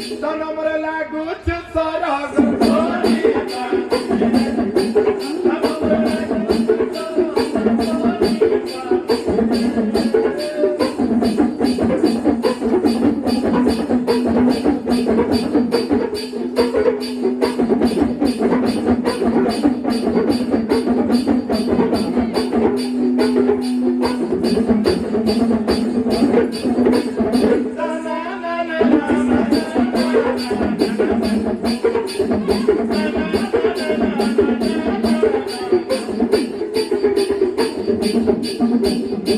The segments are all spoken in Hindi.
तनमरे लागू सारा गरबानी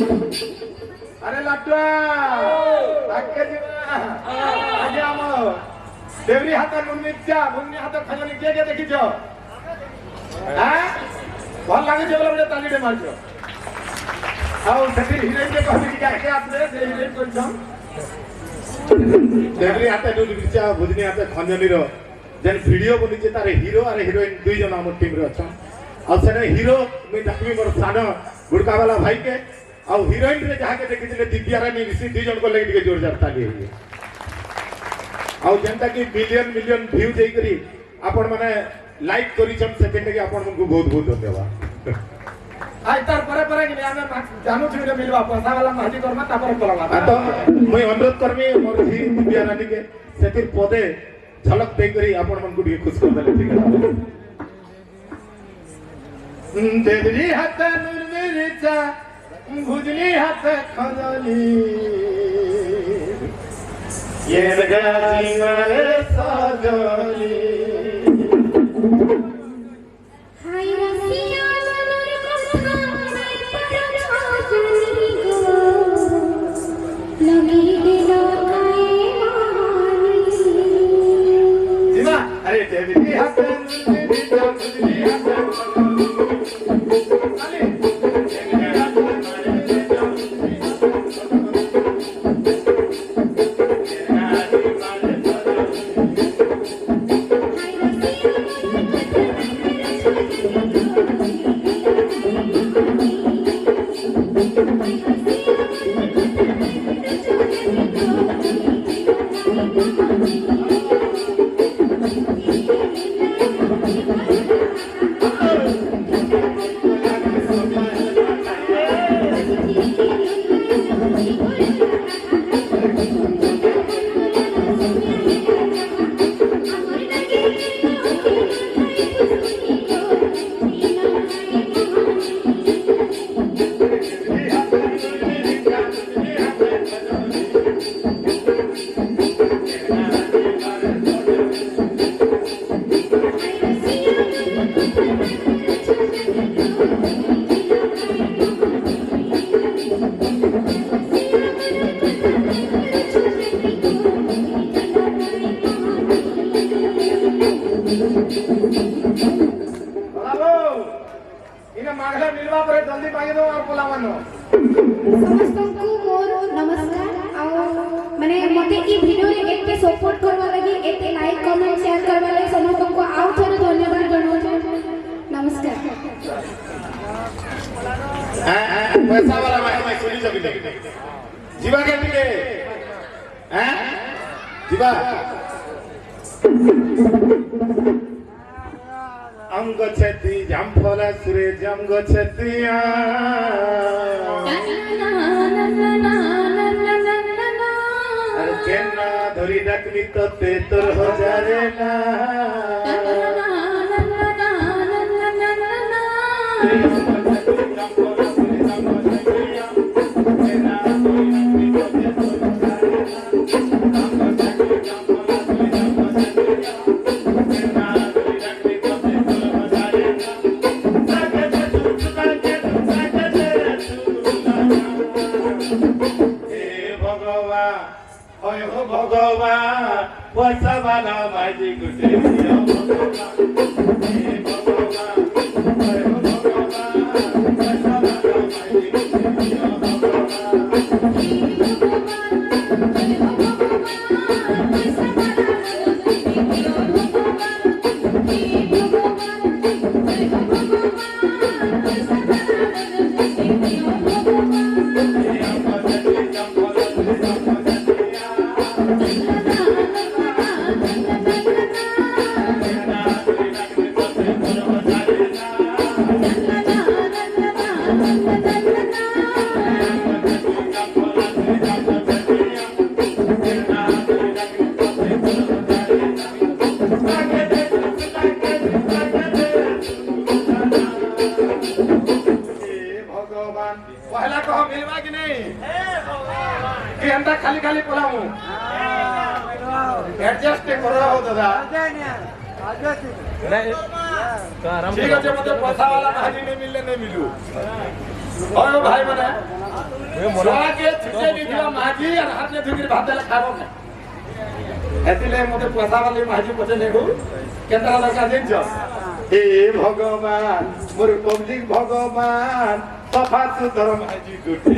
अरे लाटवा आके जीवा आगे आमो देवरी हाथ मुन्निचा मुन्नी हाथ खाली के देखिछो हां भल लागे जे बोले तालीडे मारछो आउ सेठी हिरोइन के कहबी कि आके आपने जे हिरोइन कोइछो देवरी हाथ मुन्निचा बुझनी हाथ खंजनीरो जेन वीडियो बनिचे तारे हीरो और हिरोइन दुई जन हम टीम रे अछन आ सेने हीरो में डाकबी मोर सानो गुड़का वाला भाई के आ हिरोइन रे जहा के देखिले दिव्या रानी ऋषि दुई जन को लेके के जोरदार ताली होई आ जनता की मिलियन मिलियन व्यू जई करी आपण माने लाइक करिछन सेकेंड के आपण को बहुत बहुत धन्यवाद आज तार परे कि आमे जानू छी मिलवा पैसा वाला माजी करमा तापर करवा तो मैं अनुरोध करमी मोर ही दिव्या रानी के सेतिर पदे झलक दे करी आपण मन को भी खुश कर देले ठीक है देवरी हाथ मुरमिरचा भुजली हाथ खजली ये गाजी मारे सजली हाय रसिया मनोर कथा मैं पर छजनी गो लगी दिलो काए मानी जीवा अरे देवरी हाथ मुरमिरचा भुजली हाथ पैसा वाला मैं सुनी जबिले जीवा के टिके हैं जीवा अंग छति जामफला सुरे जंग छतिया अरे केना धरी डाकली तो ते तोर हो जारे ना भगवान पैसा वाला माजी गुटे दियो भगवान हे भगवान पैसा वाला माजी गुटे दियो खाली पलामु एडजस्ट करो दादा ठीक है मुझे पैसा वाला भाजी नहीं मिलने नहीं मिलू और भाई माने छुआ के छुटे नहीं दिया माजी और हाथ में धुकी भात देला खाबो एतिले मुझे पैसा वाली माजी पचे नहीं हो केतना लगा दिन जो हे भगवान मोर पब्लिक भगवान सफा सुधर माजी दुटी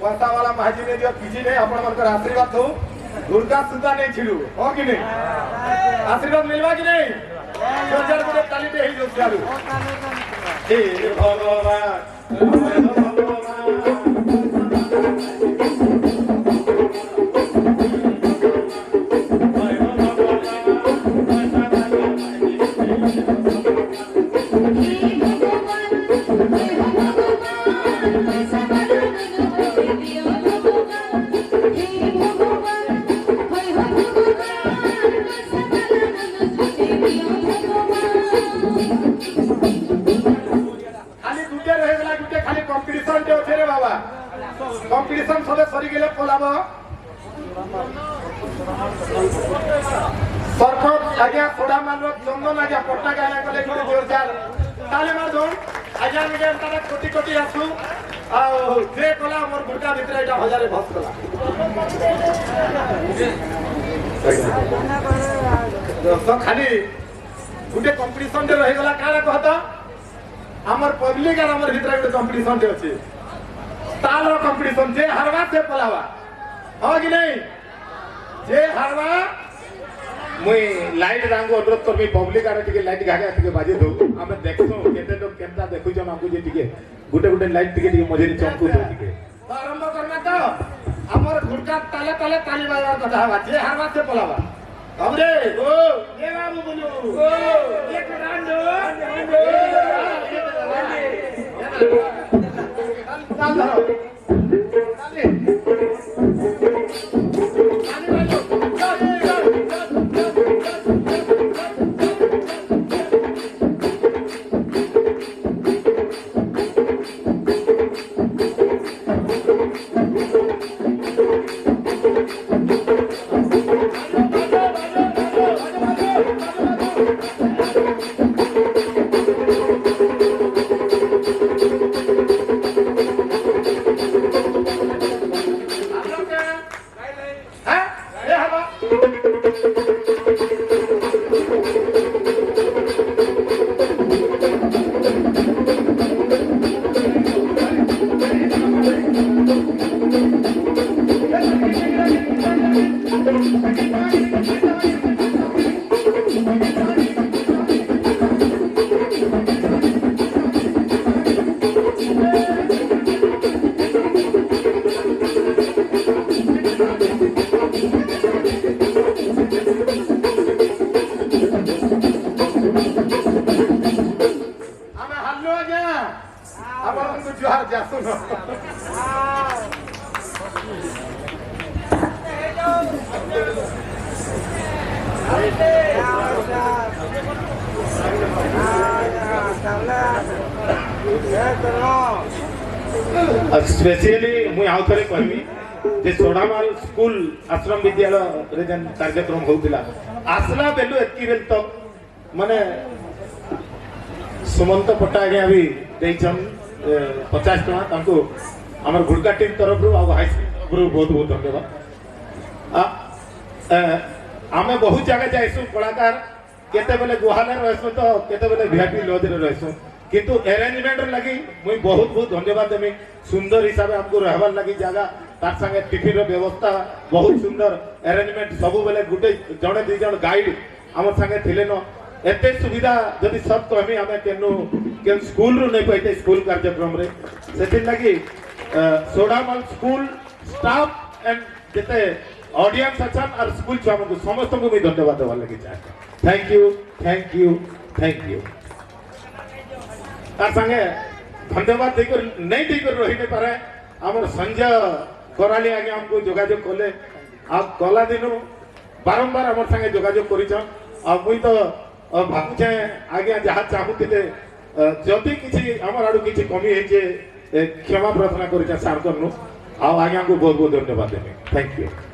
पैसा वाला भाजी ने दियो किसी ने अपन मनकर आशीर्वाद हो दुर्गा सुधा नहीं छिड़ू हो कि नहीं आशीर्वाद मिलवा कि नहीं जोर मुझे ताली दे ही जो चालू हे भगवान कंपटीशन सबे सरी गेले पलाबो सरपंच आज्ञा सोडा मानरो चंदन आज्ञा पट्टा गाना कले जोर जोरदार ताले मार दो आज्ञा निके तारा कोटी कोटी आसु आ जे कला मोर गुटा भितर एटा हजारे भस कला तो खाली गुटे कंपटीशन दे रहि गला काला कहता हमर पब्लिक और हमर भितर गुटे कंपटीशन दे अछि ताल कंपटीशन जे हरवा से पलावा हो कि नहीं जे हरवा मुई लाइट रंग अनुरोध करबी पब्लिक आरे टिके लाइट घागे टिके बाजे दो हमें देखसो केते लोग केनता देखु जन हमकु जे टिके गुटे गुटे लाइट टिके टिके मजेरी चमकु दो टिके तो आरंभ करना तो हमर गुड़का ताले ताले ताली बजावा कथा हवा जे हरवा से पलावा हमरे ओ ये बाबू बोलू ओ एक रांडो ताल धरो ताले स्पेशली मुई आउ थरे कहबी जे सोडामाल स्कूल आश्रम विद्यालय रे जन कार्यक्रम होउतिला आसला बेलु एतकी बेल तक माने सुमंत पट्टा आगे अभी देइछन 50 टका तांको हमर गुड़का टीम तरफ रु आ हाई स्कूल तरफ बहुत बहुत धन्यवाद आमे बहुत जगह जाइसु कलाकार केते बेले गुहाले रहसु तो केते बेले वीआईपी लॉज रे रहसु किंतु अरेंजमेंट लगी मुई बहुत बहुत धन्यवाद देमी सुंदर हिसाब से हमको रहबार लगी जगह तार संगे टिफिन रो व्यवस्था बहुत सुंदर अरेंजमेंट सब बेले गुटे जड़े दी जण गाइड हमर संगे थिले न एते सुविधा जदि सब कहमी हमें केन स्कूल रो नहीं पाइते स्कूल कार्यक्रम रे सेति लगी सोडामल स्कूल स्टाफ एंड जेते ऑडियंस अछन और स्कूल छुआ को समस्त को भी धन्यवाद देवा लगी चाहे thank you thank you thank you तार संगे धन्यवाद देकर नहीं देकर रही नहीं पारे हमर संजय कराली आगे हमको जोगाजोग कले आप कला दिनु बारंबार हमर संगे जोगाजोग करिछन आ मुई तो भाबुछे आगे जहाँ चाहूतिले जदि किछि हमर आडू किछि कमी है जे क्षमा प्रार्थना करिछन सार करनु आ आगे हमको बहुत बहुत धन्यवाद देमी थैंक यू